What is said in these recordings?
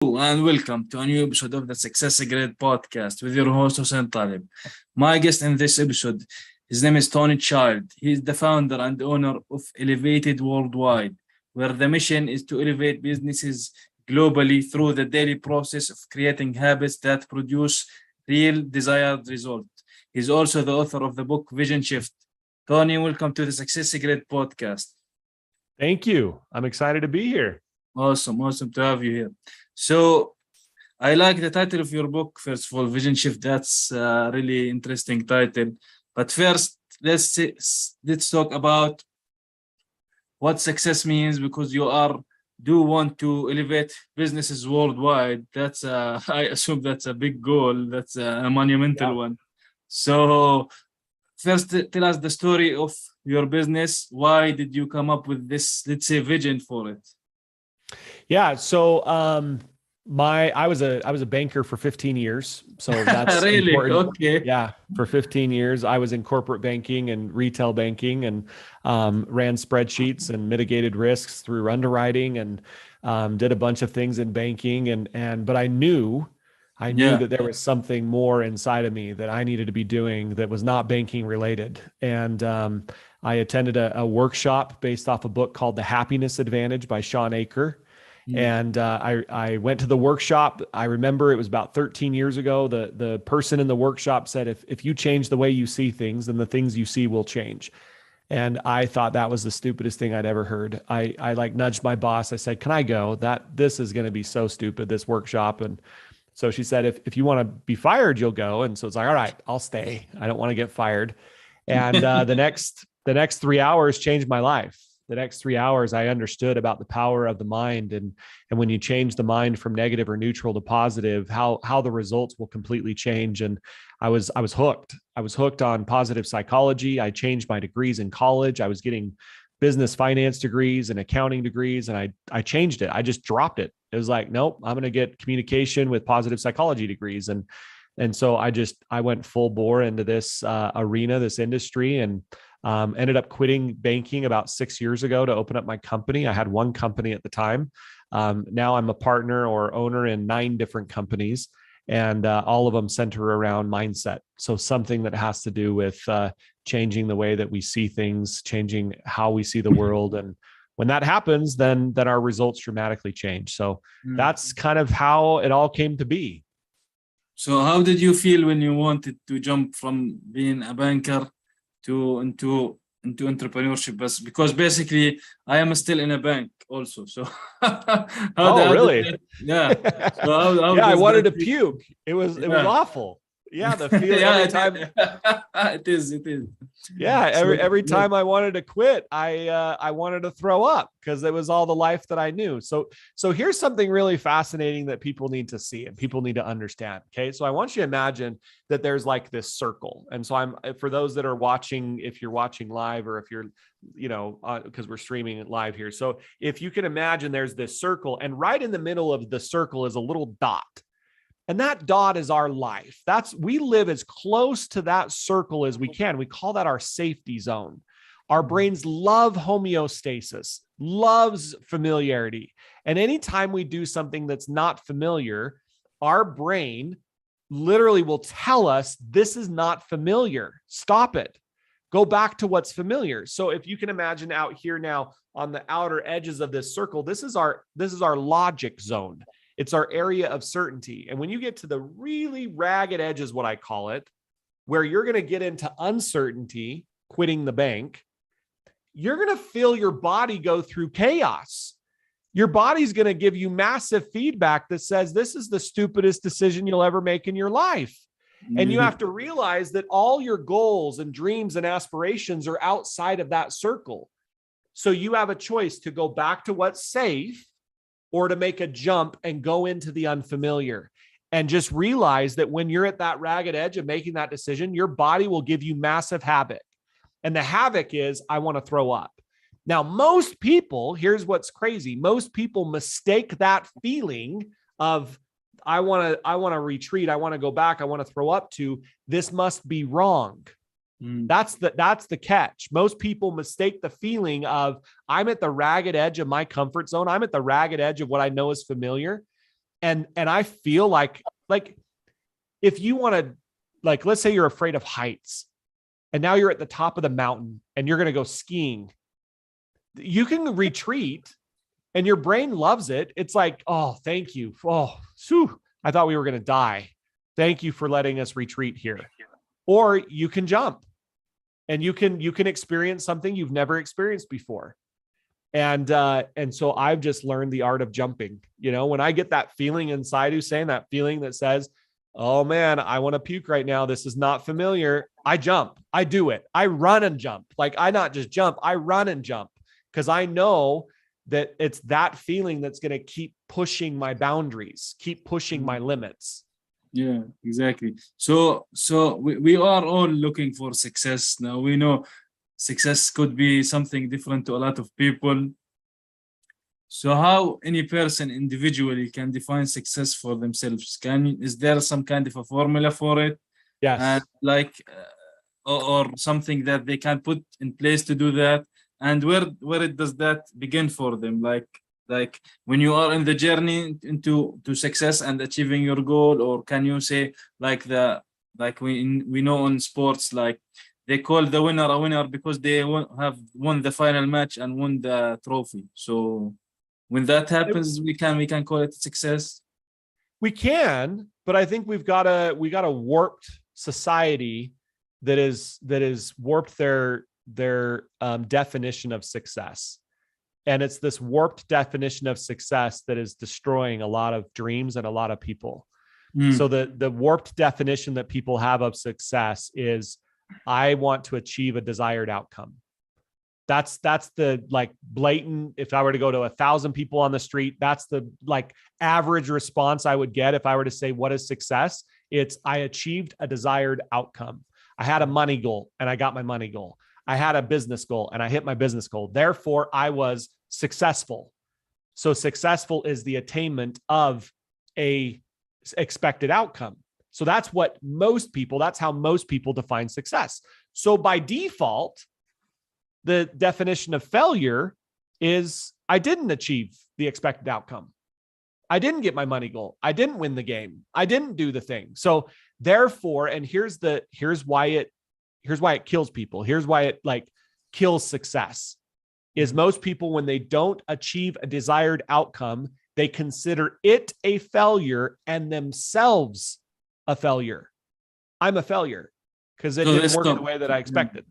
And welcome to a new episode of the SuccessGrid podcast with your host Hussein Talib. My guest in this episode, his name is Tony Child. He is the founder and owner of Elevated Worldwide, where the mission is to elevate businesses globally through the daily process of creating habits that produce real desired results. He's also the author of the book Vision Shift. Tony, welcome to the SuccessGrid podcast. Thank you. I'm excited to be here. Awesome to have you here. So I like the title of your book. First of all, Vision Shift. That's a really interesting title. But first, let's talk about what success means, because you do want to elevate businesses worldwide. That's I assume that's a big goal. That's a monumental one. So first, tell us the story of your business. Why did you come up with this, let's say, vision for it? Yeah. So, I was a banker for 15 years. So that's really important. Okay. Yeah. For 15 years, I was in corporate banking and retail banking and, ran spreadsheets and mitigated risks through underwriting and, did a bunch of things in banking but I knew that there was something more inside of me that I needed to be doing that was not banking related. And, I attended a workshop based off a book called The Happiness Advantage by Sean Aker. And I went to the workshop. I remember it was about 13 years ago. The person in the workshop said, if you change the way you see things, then the things you see will change. And I thought that was the stupidest thing I'd ever heard. I like nudged my boss. I said, can I go? This is going to be so stupid, this workshop. And so she said, if you want to be fired, you'll go. And so it's like, all right, I'll stay. I don't want to get fired. And the next 3 hours changed my life. The next 3 hours, I understood about the power of the mind. And when you change the mind from negative or neutral to positive, how the results will completely change. And I was hooked. I was hooked on positive psychology. I changed my degrees in college. I was getting business finance degrees and accounting degrees. And I changed it. I just dropped it. It was like, nope, I'm going to get communication with positive psychology degrees. And so I went full bore into this arena, this industry, and ended up quitting banking about 6 years ago to open up my company. I had one company at the time. Now I'm a partner or owner in 9 different companies, and all of them center around mindset. So something that has to do with changing the way that we see things, changing how we see the world. And when that happens, then our results dramatically change. So that's kind of how it all came to be. So how did you feel when you wanted to jump from being a banker into entrepreneurship? Because basically I am still in a bank also. So really? Yeah. So how I wanted to puke. It was awful. Yeah, the feeling every time. It is. Yeah, every time I wanted to quit, I wanted to throw up because it was all the life that I knew. So here's something really fascinating that people need to see and people need to understand. Okay, so I want you to imagine that there's like this circle, and so for those that are watching, if you're watching live or if you're, because we're streaming it live here. So if you can imagine, there's this circle, and right in the middle of the circle is a little dot. And that dot is our life. We live as close to that circle as we can. We call that our safety zone. Our brains love homeostasis, loves familiarity. And anytime we do something that's not familiar, our brain literally will tell us, this is not familiar. Stop it. Go back to what's familiar. So if you can imagine out here now on the outer edges of this circle, this is our logic zone. It's our area of certainty. And when you get to the really ragged edges, what I call it, where you're going to get into uncertainty, quitting the bank, you're going to feel your body go through chaos. Your body's going to give you massive feedback that says, this is the stupidest decision you'll ever make in your life. And you have to realize that all your goals and dreams and aspirations are outside of that circle. So you have a choice to go back to what's safe, or to make a jump and go into the unfamiliar. And just realize that when you're at that ragged edge of making that decision, your body will give you massive havoc. And the havoc is, I want to throw up. Now, most people, here's what's crazy. Most people mistake that feeling of, I want to retreat, I want to go back, I want to throw up, to this must be wrong. That's the catch. Most people mistake the feeling of, I'm at the ragged edge of my comfort zone. I'm at the ragged edge of what I know is familiar. And I feel like if you want to, like, let's say you're afraid of heights and now you're at the top of the mountain and you're going to go skiing, you can retreat and your brain loves it. It's like, oh, thank you. Oh, whew, I thought we were going to die. Thank you for letting us retreat here. Or you can jump and you can experience something you've never experienced before. And so I've just learned the art of jumping. You know, when I get that feeling inside, Hussein, that feeling that says, oh man, I want to puke right now, this is not familiar, I jump. I do it. I run and jump. Like, I not just jump, I run and jump, because I know that it's that feeling that's going to keep pushing my boundaries, keep pushing my limits. Yeah, exactly. So we are all looking for success. Now we know success could be something different to a lot of people. So how any person individually can define success for themselves? Is there some kind of a formula for it? Yes. And like, or something that they can put in place to do that? And where it does that begin for them? Like when you are in the journey into success and achieving your goal, or can you say like we know in sports, like they call the winner a winner because they have won the final match and won the trophy. So when that happens, we can call it success. We can, but I think we got a warped society that is warped their definition of success. And it's this warped definition of success that is destroying a lot of dreams and a lot of people. So the warped definition that people have of success is, I want to achieve a desired outcome. That's the like blatant, if I were to go to 1,000 people on the street, that's the like average response I would get if I were to say, what is success? It's, I achieved a desired outcome. I had a money goal and I got my money goal. I had a business goal and I hit my business goal. Therefore, I was successful. So successful is the attainment of a expected outcome. So that's how most people define success. So by default, the definition of failure is, I didn't achieve the expected outcome. I didn't get my money goal. I didn't win the game. I didn't do the thing. So therefore, and here's why it kills people. Here's why it like kills success is most people, when they don't achieve a desired outcome, they consider it a failure and themselves a failure. I'm a failure because it didn't work the way that I expected.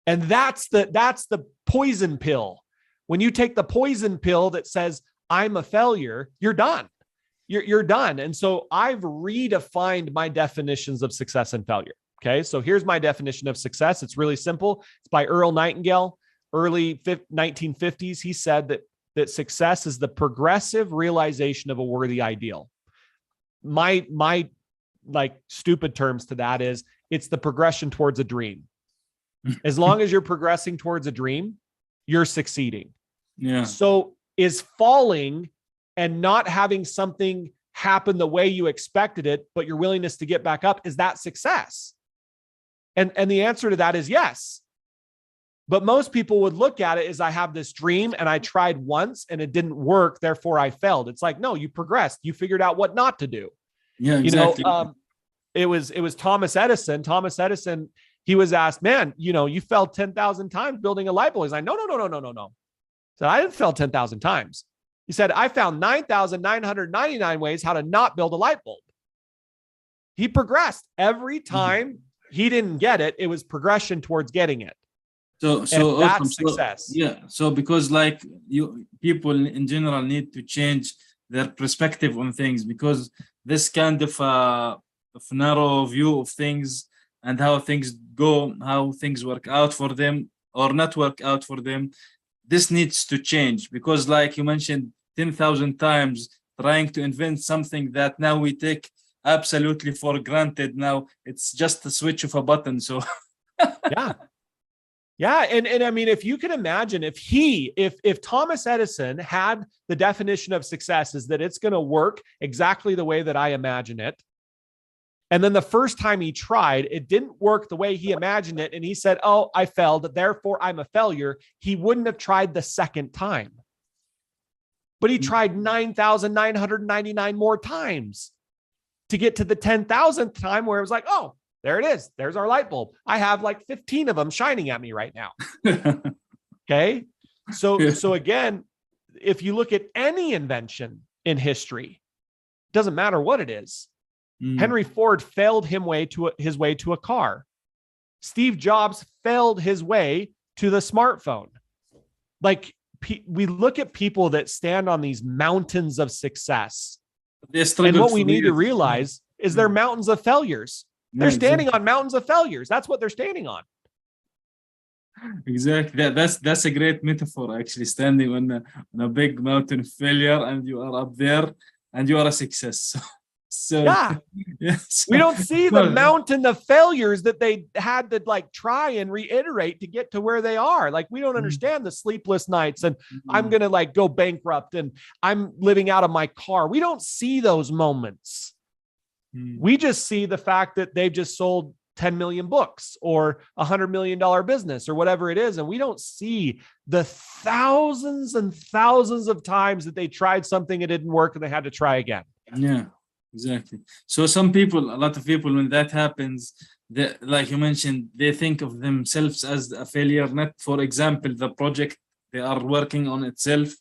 And that's the poison pill. When you take the poison pill that says, I'm a failure, you're done. You're done. And so I've redefined my definitions of success and failure. Okay. So here's my definition of success. It's really simple. It's by Earl Nightingale, early 1950s. He said that success is the progressive realization of a worthy ideal. My like stupid terms to that is, it's the progression towards a dream. As long as you're progressing towards a dream, you're succeeding. Yeah. So is falling and not having something happen the way you expected it, but your willingness to get back up, is that success? And the answer to that is yes. But most people would look at it as, I have this dream and I tried once and it didn't work, therefore I failed. It's like, no, you progressed. You figured out what not to do. Yeah, exactly. It was Thomas Edison. Thomas Edison, he was asked, man, you fell 10,000 times building a light bulb. He's like, no. So I didn't fail 10,000 times. He said, I found 9,999 ways how to not build a light bulb. He progressed every time. He didn't get it. It was progression towards getting it. So that's success. So because like people in general need to change their perspective on things, because this kind of narrow view of things and how things go, how things work out for them or not work out for them, this needs to change. Because like you mentioned 10,000 times trying to invent something that now we take absolutely for granted. Now it's just a switch of a button. So yeah. And I mean, if you can imagine, if Thomas Edison had the definition of success is that it's going to work exactly the way that I imagine it, and then the first time he tried, it didn't work the way he imagined it, and he said, oh, I failed, therefore I'm a failure, he wouldn't have tried the second time. but he tried 9,999 more times to get to the 10,000th time where it was like, oh, there it is. There's our light bulb. I have like 15 of them shining at me right now. Okay. So again, if you look at any invention in history, doesn't matter what it is. Henry Ford failed his way to a car. Steve Jobs failed his way to the smartphone. Like we look at people that stand on these mountains of success. And what we need to realize is they're mountains of failures. They're standing on mountains of failures. That's what they're standing on. Exactly. That's a great metaphor, actually, standing on a big mountain of failure, and you are up there and you are a success. So yeah, we don't see the mountain of failures that they had to like try and reiterate to get to where they are. Like we don't understand the sleepless nights and I'm going to like go bankrupt and I'm living out of my car. We don't see those moments. We just see the fact that they've just sold 10 million books or $100 million business or whatever it is. And we don't see the thousands and thousands of times that they tried something, it didn't work and they had to try again. Yeah. Exactly. So a lot of people, when that happens, like you mentioned, they think of themselves as a failure, not, for example, the project they are working on itself.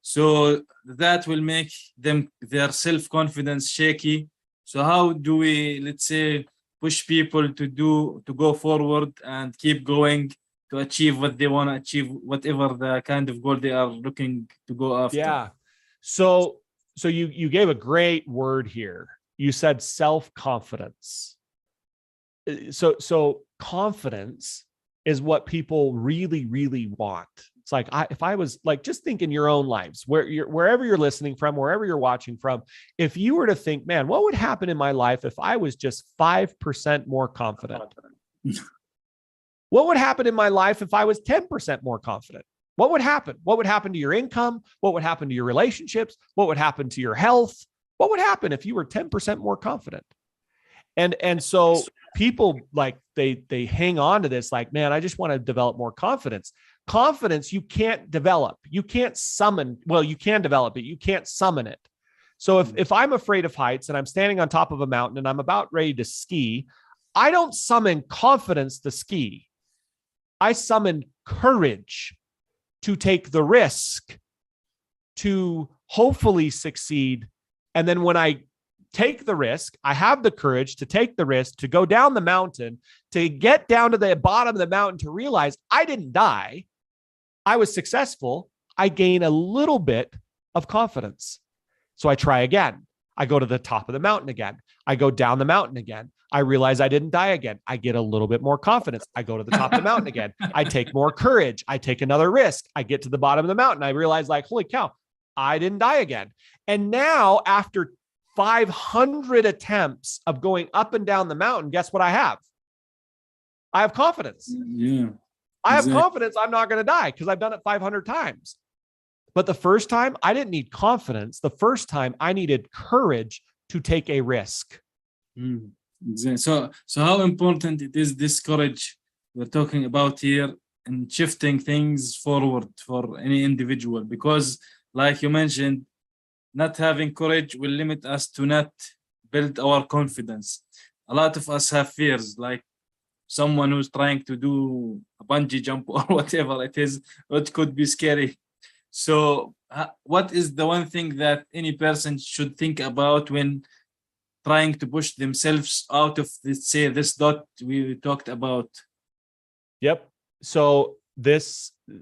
So that will make their self-confidence shaky. So how do we, let's say, push people to go forward and keep going to achieve what they want to achieve, whatever the kind of goal they are looking to go after? Yeah. So you gave a great word here. You said self-confidence. So confidence is what people really, really want. It's like, if I was like, just think in your own lives, wherever you're listening from, wherever you're watching from, if you were to think, man, what would happen in my life if I was just 5% more confident? What would happen in my life if I was 10% more confident? What would happen? What would happen to your income? What would happen to your relationships? What would happen to your health? What would happen if you were 10% more confident? And so people like they hang on to this like, man, I just want to develop more confidence. Confidence you can't develop. You can't summon. Well, you can develop it. You can't summon it. So if I'm afraid of heights and I'm standing on top of a mountain and I'm about ready to ski, I don't summon confidence to ski. I summon courage to take the risk, to hopefully succeed. And then when I take the risk, I have the courage to take the risk, to go down the mountain, to get down to the bottom of the mountain, to realize I didn't die. I was successful. I gain a little bit of confidence. So I try again. I go to the top of the mountain again. I go down the mountain again. I realize I didn't die again. I get a little bit more confidence. I go to the top of the mountain again. I take more courage. I take another risk. I get to the bottom of the mountain. I realize like, holy cow, I didn't die again. And now after 500 attempts of going up and down the mountain, guess what I have? I have confidence. Yeah. I have confidence I'm not going to die because I've done it 500 times. But the first time I didn't need confidence. The first time I needed courage to take a risk. Exactly. So how important it is, this courage we're talking about here, and shifting things forward for any individual, because like you mentioned, not having courage will limit us to not build our confidence. A lot of us have fears, like someone who's trying to do a bungee jump or whatever it is, which could be scary. So what is the one thing that any person should think about when trying to push themselves out of this dot we talked about? Yep. So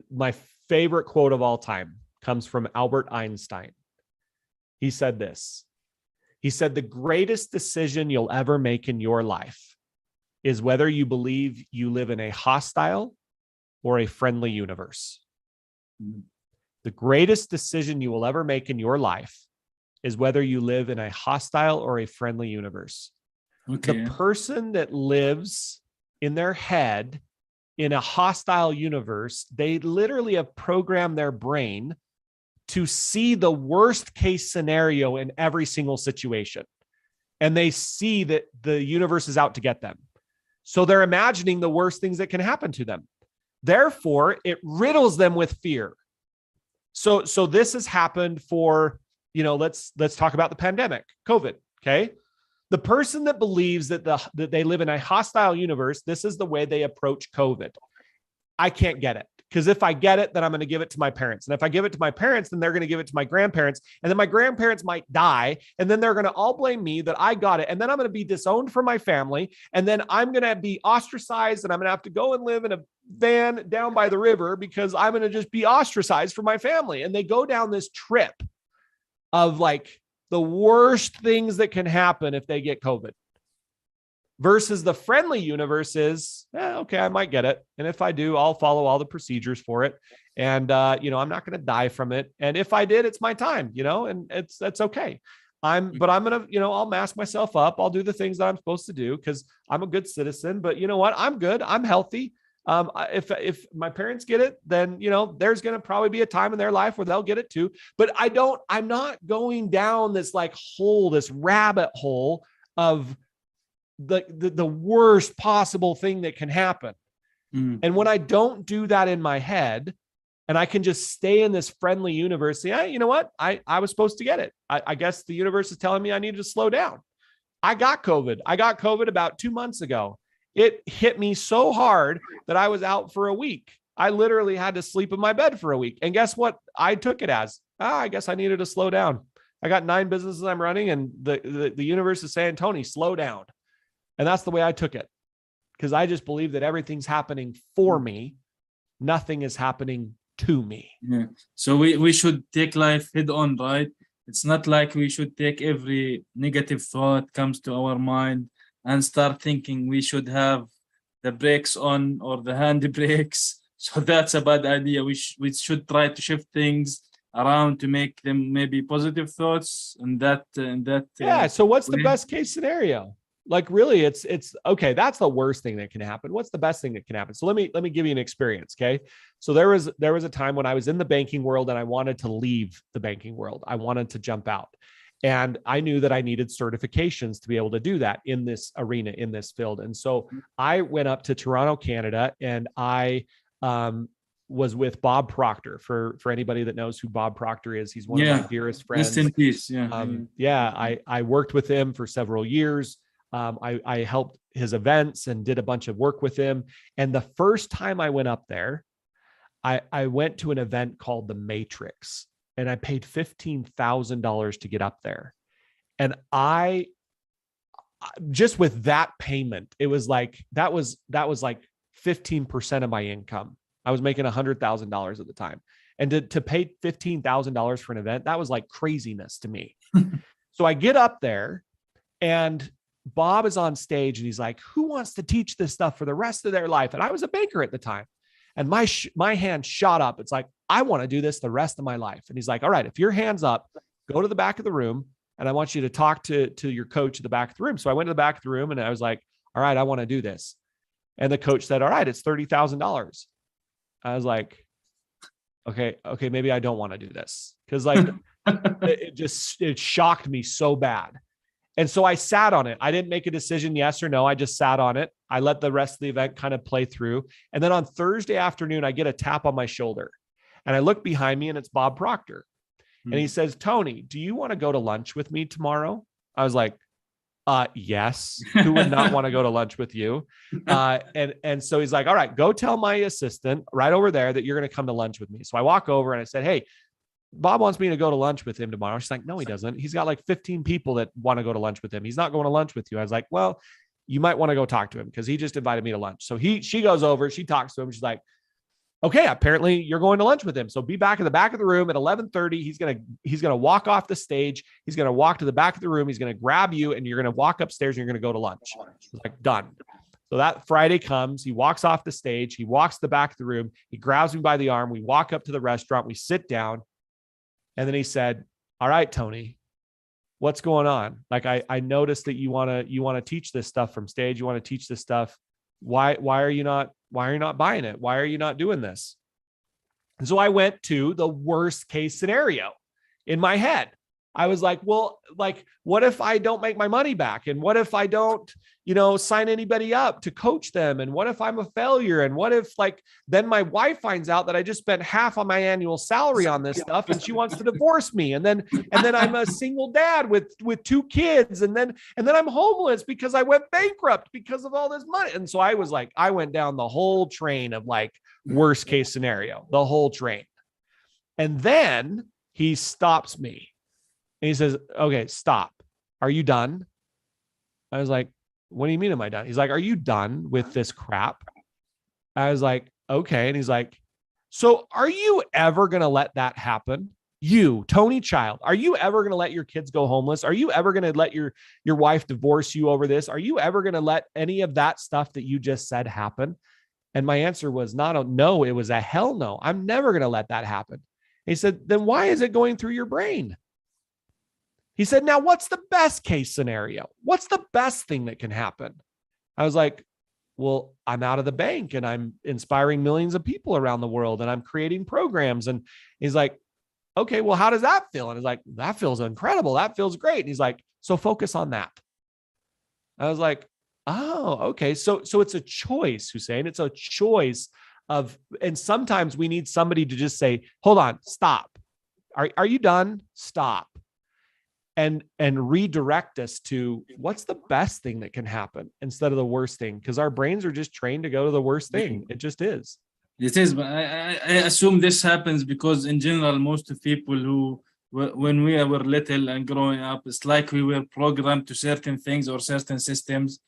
my favorite quote of all time comes from Albert Einstein. He said this. He said, the greatest decision you'll ever make in your life is whether you believe you live in a hostile or a friendly universe. The greatest decision you will ever make in your life is whether you live in a hostile or a friendly universe. Okay. The person that lives in their head in a hostile universe, they literally have programmed their brain to see the worst case scenario in every single situation. And they see that the universe is out to get them. So they're imagining the worst things that can happen to them. Therefore, it riddles them with fear. So this has happened for, let's talk about the pandemic, COVID. Okay. The person that believes that they live in a hostile universe, this is the way they approach COVID. I can't get it. Because if I get it, then I'm going to give it to my parents. And if I give it to my parents, then they're going to give it to my grandparents. And then my grandparents might die. And then they're going to all blame me that I got it. And then I'm going to be disowned from my family. And then I'm going to be ostracized. And I'm going to have to go and live in a van down by the river because I'm going to just be ostracized from my family. And they go down this trip of like the worst things that can happen if they get COVID. Versus the friendly universe is, okay, I might get it. And if I do, I'll follow all the procedures for it. And, I'm not going to die from it. And if I did, it's my time, and that's okay. But I'm going to, I'll mask myself up. I'll do the things that I'm supposed to do because I'm a good citizen, but you know what? I'm good. I'm healthy. If my parents get it, then, there's going to probably be a time in their life where they'll get it too. But I'm not going down this this rabbit hole of the worst possible thing that can happen. And when I don't do that in my head and I can just stay in this friendly universe, you know what? I was supposed to get it. I guess the universe is telling me I needed to slow down. I got COVID about 2 months ago. It hit me so hard that I was out for a week. I literally had to sleep in my bed for a week. And guess what? I took it as, I guess I needed to slow down. I got 9 businesses I'm running and the universe is saying, Tony, slow down. And that's the way I took it, because I just believe that everything's happening for me. Nothing is happening to me. Yeah. So we should take life head on, right? It's not like we should take every negative thought comes to our mind and start thinking we should have the brakes on or the hand brakes. So that's a bad idea. We should try to shift things around to make them maybe positive thoughts and that. Yeah. So what's the best case scenario? Like really, it's okay. That's the worst thing that can happen. What's the best thing that can happen? So let me give you an experience. Okay. So there was a time when I was in the banking world and I wanted to leave the banking world. I wanted to jump out. And I knew that I needed certifications to be able to do that in this arena, in this field. And so I went up to Toronto, Canada, and I was with Bob Proctor. For anybody that knows who Bob Proctor is, he's one of my dearest friends. Rest in peace. I worked with him for several years. I helped his events and did a bunch of work with him. And the first time I went up there, I went to an event called The Matrix, and I paid $15,000 to get up there. And I just with that payment, it was like, that was like 15% of my income. I was making $100,000 at the time. And to pay $15,000 for an event, that was like craziness to me. So I get up there and Bob is on stage and he's like, who wants to teach this stuff for the rest of their life? And I was a banker at the time. And my hand shot up. It's like, I want to do this the rest of my life. And he's like, all right, if your hand's up, go to the back of the room. And I want you to talk to your coach at the back of the room. So I went to the back of the room and I was like, all right, I want to do this. And the coach said, all right, it's $30,000. I was like, okay, maybe I don't want to do this. Cause like, it shocked me so bad. And so I sat on it. I didn't make a decision, yes or no. I just sat on it. I let the rest of the event kind of play through. And then on Thursday afternoon, I get a tap on my shoulder and I look behind me and it's Bob Proctor. And he says, Tony, do you want to go to lunch with me tomorrow? I was like, yes. Who would not want to go to lunch with you? And so he's like, all right, go tell my assistant right over there that you're going to come to lunch with me. So I walk over and I said, hey, Bob wants me to go to lunch with him tomorrow. She's like, no, he doesn't. He's got like 15 people that want to go to lunch with him. He's not going to lunch with you. I was like, well, you might want to go talk to him because he just invited me to lunch. So she goes over, she talks to him. She's like, okay, apparently you're going to lunch with him. So be back in the back of the room at 11:30. He's going to walk off the stage. He's going to walk to the back of the room. He's going to grab you and you're going to walk upstairs and you're going to go to lunch. She's like, done. So that Friday comes, he walks off the stage. He walks to the back of the room. He grabs me by the arm. We walk up to the restaurant. We sit down. And then he said, all right, Tony, what's going on? Like, I noticed that you want to teach this stuff from stage. You want to teach this stuff. Why are you not buying it? Why are you not doing this? And so I went to the worst case scenario in my head. I was like, well, like, what if I don't make my money back? And what if I don't, sign anybody up to coach them? And what if I'm a failure? And what if like, then my wife finds out that I just spent half on my annual salary on this stuff and she wants to divorce me. And then I'm a single dad with 2 kids. And then I'm homeless because I went bankrupt because of all this money. And so I was like, I went down the whole train of like worst case scenario, the whole train. And then he stops me. And he says, okay, stop. Are you done? I was like, what do you mean am I done? He's like, are you done with this crap? I was like, okay. And he's like, so are you ever going to let that happen? You, Tony Child, are you ever going to let your kids go homeless? Are you ever going to let your wife divorce you over this? Are you ever going to let any of that stuff that you just said happen? And my answer was not a no. It was a hell no. I'm never going to let that happen. He said, then why is it going through your brain? He said, now what's the best case scenario? What's the best thing that can happen? I was like, well, I'm out of the bank and I'm inspiring millions of people around the world and I'm creating programs. And he's like, okay, well, how does that feel? And he's like, that feels incredible. That feels great. And he's like, so focus on that. I was like, oh, okay. So it's a choice, Hussein. It's a choice of, and sometimes we need somebody to just say, hold on, stop. Are you done? Stop. And redirect us to what's the best thing that can happen instead of the worst thing. Because our brains are just trained to go to the worst thing. It just is. It is, but I assume this happens because in general, most of people who, when we were little and growing up, it's like we were programmed to certain things or certain systems.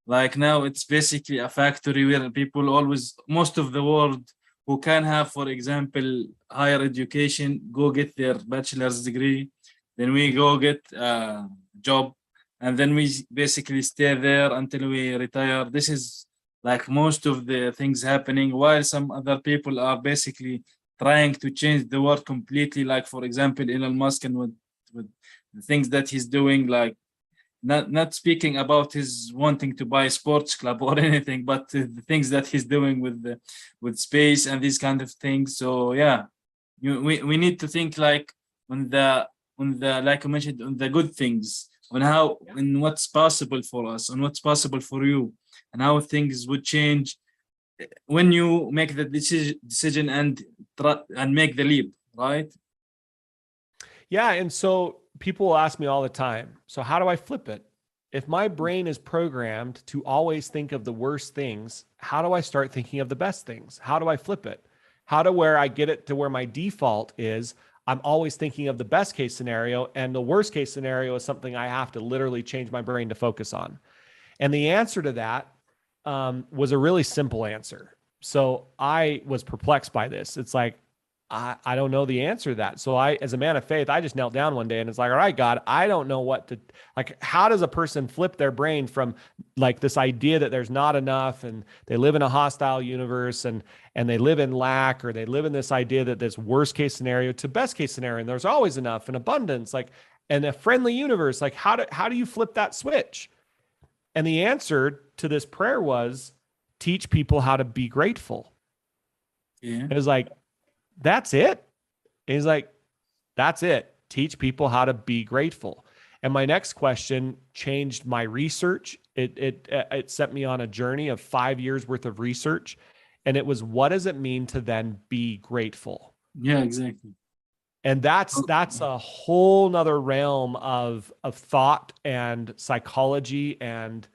Like now it's basically a factory where people always, most of the world who can have, for example, higher education, go get their bachelor's degree. Then we go get a job, and then we basically stay there until we retire. This is like most of the things happening, while some other people are basically trying to change the world completely. Like, for example, Elon Musk and with the things that he's doing, like not speaking about his wanting to buy a sports club or anything, but the things that he's doing with space and these kind of things. So yeah, we need to think like on the like I mentioned, on the good things, on how and what's possible for us, on what's possible for you, and how things would change when you make the decision and make the leap, right? Yeah. And so people ask me all the time, so how do I flip it? If my brain is programmed to always think of the worst things, how do I start thinking of the best things? How do I flip it? How to where I get it to where my default is I'm always thinking of the best case scenario, and the worst case scenario is something I have to literally change my brain to focus on. And the answer to that was a really simple answer. So I was perplexed by this. It's like, I don't know the answer to that. So I, as a man of faith, I just knelt down one day and it's like, all right, God, I don't know what to, like, how does a person flip their brain from like this idea that there's not enough and they live in a hostile universe and they live in lack, or they live in this idea that this worst case scenario to best case scenario, and there's always enough and abundance, like, and a friendly universe. Like, how do you flip that switch? And the answer to this prayer was teach people how to be grateful. Yeah. It was like, that's it. And he's like, that's it. Teach people how to be grateful. And my next question changed my research. It set me on a journey of 5 years worth of research. And it was, what does it mean to then be grateful? Yeah, exactly. And that's a whole nother realm of thought and psychology and,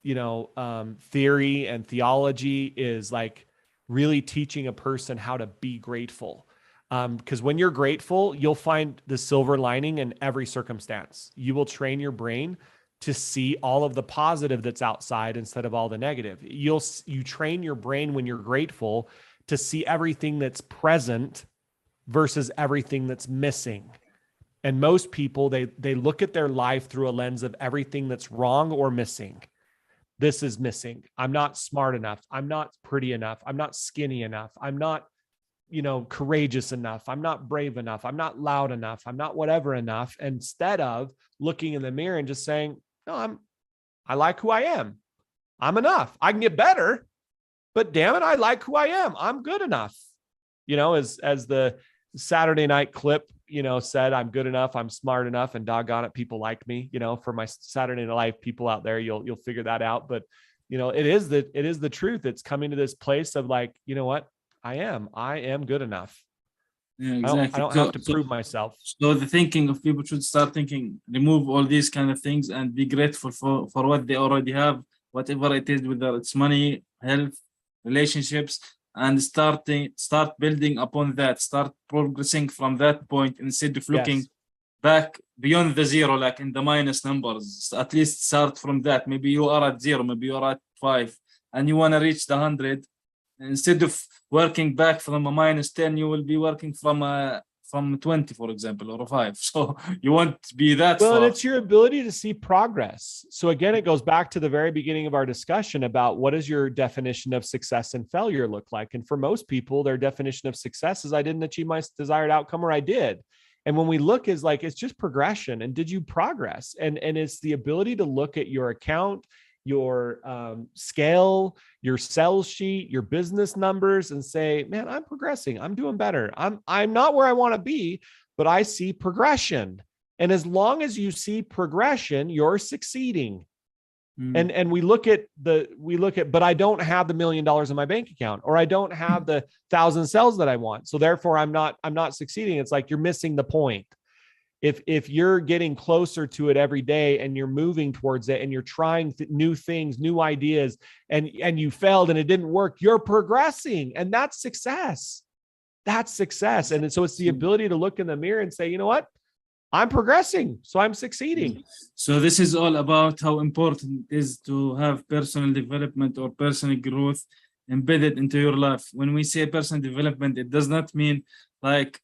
theory and theology, is like really teaching a person how to be grateful. Because when you're grateful, you'll find the silver lining in every circumstance. You will train your brain to see all of the positive that's outside instead of all the negative. You train your brain when you're grateful to see everything that's present versus everything that's missing. And most people, they look at their life through a lens of everything that's wrong or missing. This is missing. I'm not smart enough. I'm not pretty enough. I'm not skinny enough. I'm not, courageous enough. I'm not brave enough. I'm not loud enough. I'm not whatever enough. Instead of looking in the mirror and just saying, no, I like who I am. I'm enough. I can get better, but damn it, I like who I am. I'm good enough. As the Saturday night clip, said I'm good enough, I'm smart enough, and doggone it, people like me. For my Saturday Night Live people out there, you'll figure that out. But it is the truth. It's coming to this place of like, you know what, I am good enough. Yeah, exactly. I don't have to prove myself. So the thinking of people should start thinking, remove all these kind of things and be grateful for what they already have, whatever it is, whether it's money, health, relationships, and start building upon that, start progressing from that point instead of looking back beyond the zero, like in the minus numbers. At least start from that. Maybe you are at 0, maybe you are at 5, and you want to reach the 100. Instead of working back from a -10, you will be working from 20, for example, or a 5. So you won't be that well, far. and it's your ability to see progress. So again, it goes back to the very beginning of our discussion about what does your definition of success and failure look like? And for most people, their definition of success is I didn't achieve my desired outcome, or I did. And when we look, is like, it's just progression. And did you progress? And it's the ability to look at your account, your scale, your sales sheet, your business numbers, and say, man, I'm progressing. I'm doing better. I'm not where I want to be, but I see progression. And as long as you see progression, you're succeeding. And we look at, but I don't have the $1 million in my bank account, or I don't have the 1,000 sales that I want. So therefore I'm not succeeding. It's like, you're missing the point. If you're getting closer to it every day and you're moving towards it and you're trying new things, new ideas, and you failed and it didn't work, you're progressing, and that's success. That's success. And so it's the ability to look in the mirror and say, you know what? I'm progressing, so I'm succeeding. So this is all about how important it is to have personal development or personal growth embedded into your life. When we say personal development, it does not mean like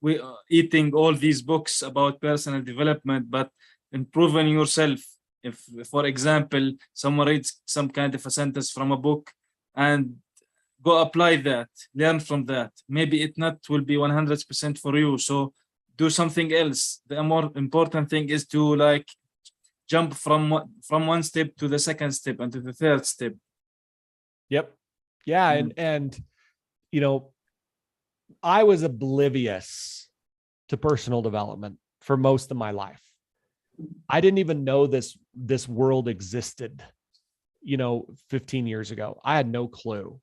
we eating all these books about personal development, but improving yourself. If, for example, someone reads some kind of a sentence from a book and go apply that, learn from that, maybe it not will be 100% for you. So do something else. The more important thing is to like jump from one step to the second step and to the third step. Yep. Yeah. And I was oblivious to personal development for most of my life. I didn't even know this world existed, 15 years ago. I had no clue.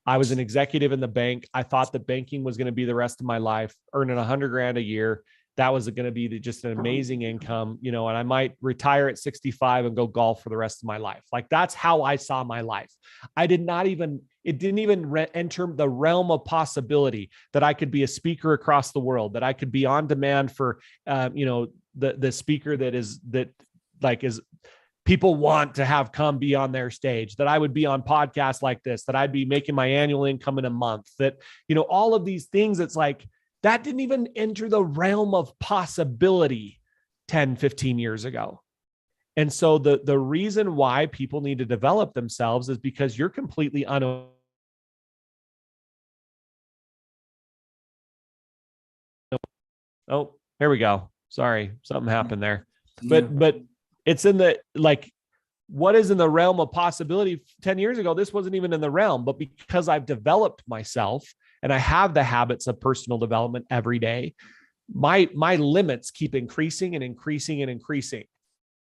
I was an executive in the bank. I thought that banking was going to be the rest of my life, earning $100,000 a year. That was going to be just an amazing income, and I might retire at 65 and go golf for the rest of my life. Like, that's how I saw my life. It didn't even enter the realm of possibility that I could be a speaker across the world, that I could be on demand for, the speaker that people want to have come be on their stage, that I would be on podcasts like this, that I'd be making my annual income in a month, that, all of these things, it's like, that didn't even enter the realm of possibility 10, 15 years ago. And so the reason why people need to develop themselves is because you're completely unaware. Oh, here we go. Sorry, something happened there. But it's in the, like, what is in the realm of possibility 10 years ago, this wasn't even in the realm, but because I've developed myself and I have the habits of personal development every day, my limits keep increasing and increasing and increasing,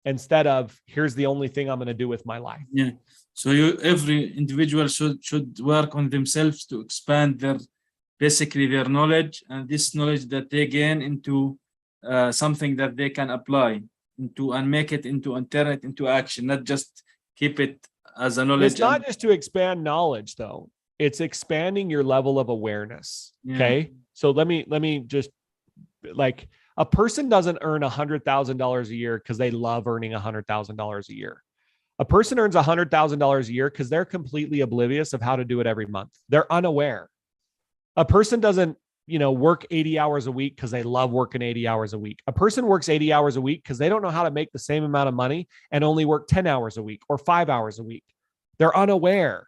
instead of here's the only thing I'm going to do with my life. Yeah. So every individual should work on themselves to expand their knowledge, and this knowledge that they gain into something that they can apply into and make it into and turn it into action, not just keep it as a knowledge. It's not just to expand knowledge, though. It's expanding your level of awareness. Yeah. Okay. So let me just, like, a person doesn't earn $100,000 a year because they love earning $100,000 a year. A person earns $100,000 a year because they're completely oblivious of how to do it every month. They're unaware. A person doesn't, work 80 hours a week because they love working 80 hours a week. A person works 80 hours a week because they don't know how to make the same amount of money and only work 10 hours a week or 5 hours a week. They're unaware.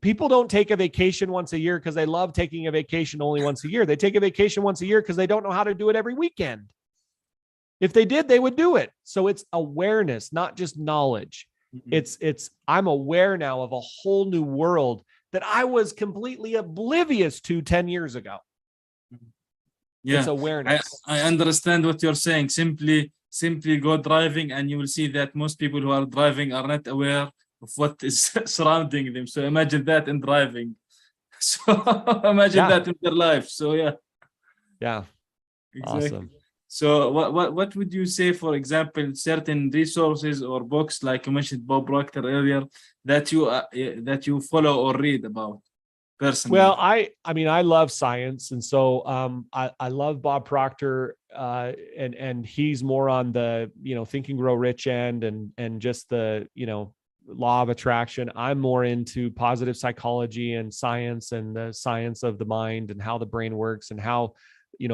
People don't take a vacation once a year because they love taking a vacation only once a year. They take a vacation once a year because they don't know how to do it every weekend. If they did, they would do it. So it's awareness, not just knowledge. Mm-hmm. I'm aware now of a whole new world that I was completely oblivious to 10 years ago. Yeah, It's awareness. I understand what you're saying. Simply go driving, and you will see that most people who are driving are not aware of what is surrounding them. So imagine that in driving. So imagine that in their life. So yeah. Yeah. Exactly. Awesome. So what would you say, for example, certain resources or books, like you mentioned Bob Proctor earlier, that you follow or read about personally? Well, I mean, I love science. And so I love Bob Proctor, and he's more on the, Think and Grow Rich end, and just the, law of attraction. I'm more into positive psychology and science, and the science of the mind and how the brain works and how,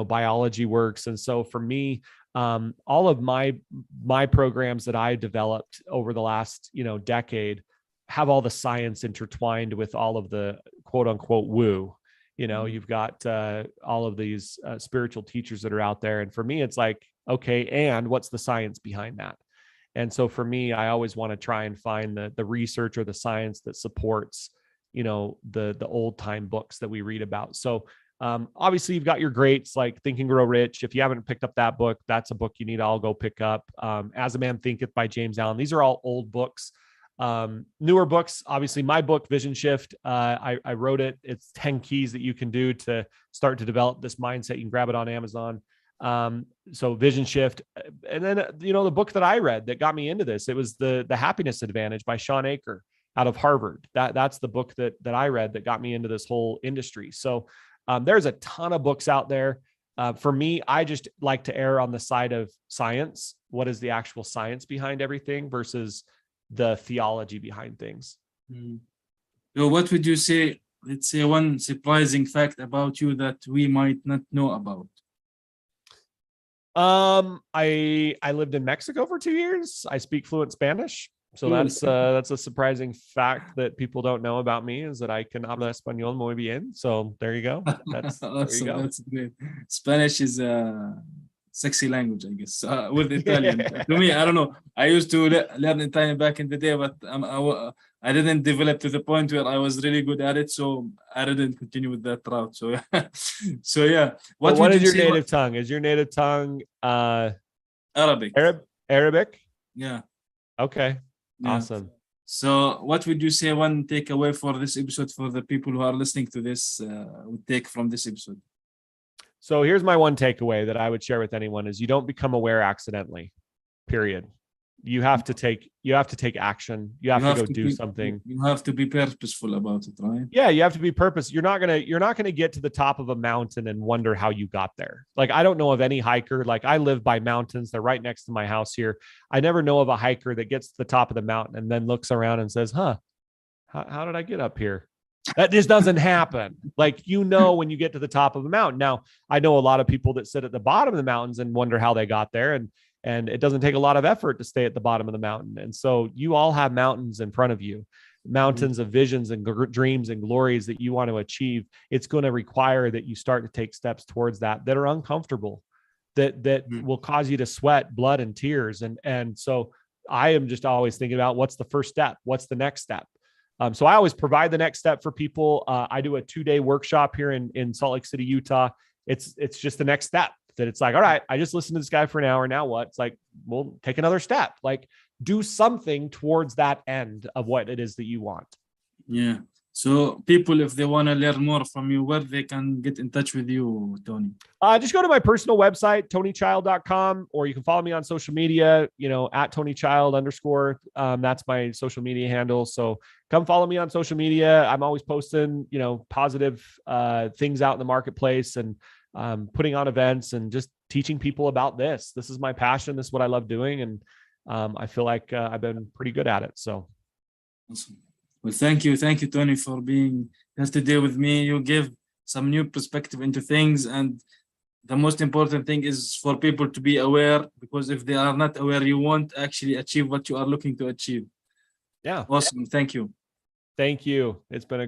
biology works. And so for me, all of my programs that I developed over the last, decade have all the science intertwined with all of the quote unquote woo. You've got all of these spiritual teachers that are out there. And for me, it's like, okay, and what's the science behind that? And so for me, I always want to try and find the research or the science that supports, the old time books that we read about. So obviously you've got your greats like Think and Grow Rich. If you haven't picked up that book, that's a book you need to all go pick up. As a Man Thinketh by James Allen. These are all old books. Newer books, obviously my book, Vision Shift, I wrote it. It's 10 keys that you can do to start to develop this mindset. You can grab it on Amazon. So Vision Shift. And then, the book that I read that got me into this, it was the Happiness Advantage by Sean Aker out of Harvard. That's the book that I read that got me into this whole industry. So, there's a ton of books out there. For me, I just like to err on the side of science. What is the actual science behind everything versus the theology behind things? So what would you say, let's say, one surprising fact about you that we might not know about? I lived in Mexico for 2 years. I speak fluent Spanish. So that's a surprising fact that people don't know about me, is that I can hablar español muy bien. So there you go. That's awesome. there you go. That's great. Spanish is a sexy language, I guess, with Italian. To me, I don't know. I used to learn Italian back in the day, but I didn't develop to the point where I was really good at it. So I didn't continue with that route. So, so yeah. What is your native tongue? Is your native tongue Arabic? Arabic? Yeah. Okay. Yeah. Awesome. So what would you say one takeaway for this episode, for the people who are listening to this, would take from this episode? So here's my one takeaway that I would share with anyone is you don't become aware accidentally, period. You have to take action. You have to go do something. You have to be purposeful about it, right? Yeah, you have to be purpose. You're not gonna get to the top of a mountain and wonder how you got there. Like, I don't know of any hiker. Like, I live by mountains. They're right next to my house here. I never know of a hiker that gets to the top of the mountain and then looks around and says, how did I get up here? That just doesn't happen. Like, when you get to the top of a mountain. Now, I know a lot of people that sit at the bottom of the mountains and wonder how they got there. And it doesn't take a lot of effort to stay at the bottom of the mountain. And so you all have mountains in front of you, mountains of visions and dreams and glories that you want to achieve. It's going to require that you start to take steps towards that are uncomfortable, that will cause you to sweat blood and tears. And so I am just always thinking about what's the first step? What's the next step? So I always provide the next step for people. I do a 2-day workshop here in Salt Lake City, Utah. It's just the next step. That it's like, all right, I just listened to this guy for an hour. Now what? It's like, well, take another step. Like, do something towards that end of what it is that you want. Yeah. So people, if they want to learn more from you, where they can get in touch with you, Tony? Just go to my personal website, tonychild.com, or you can follow me on social media, at @tonychild_. That's my social media handle. So come follow me on social media. I'm always posting, positive things out in the marketplace, and putting on events and just teaching people about this. This is my passion. This is what I love doing. And I feel like I've been pretty good at it. So. Awesome. Well, thank you, Tony, for being here today with me. You give some new perspective into things. And the most important thing is for people to be aware, because if they are not aware, you won't actually achieve what you are looking to achieve. Yeah. Awesome. Thank you. Thank you. It's been a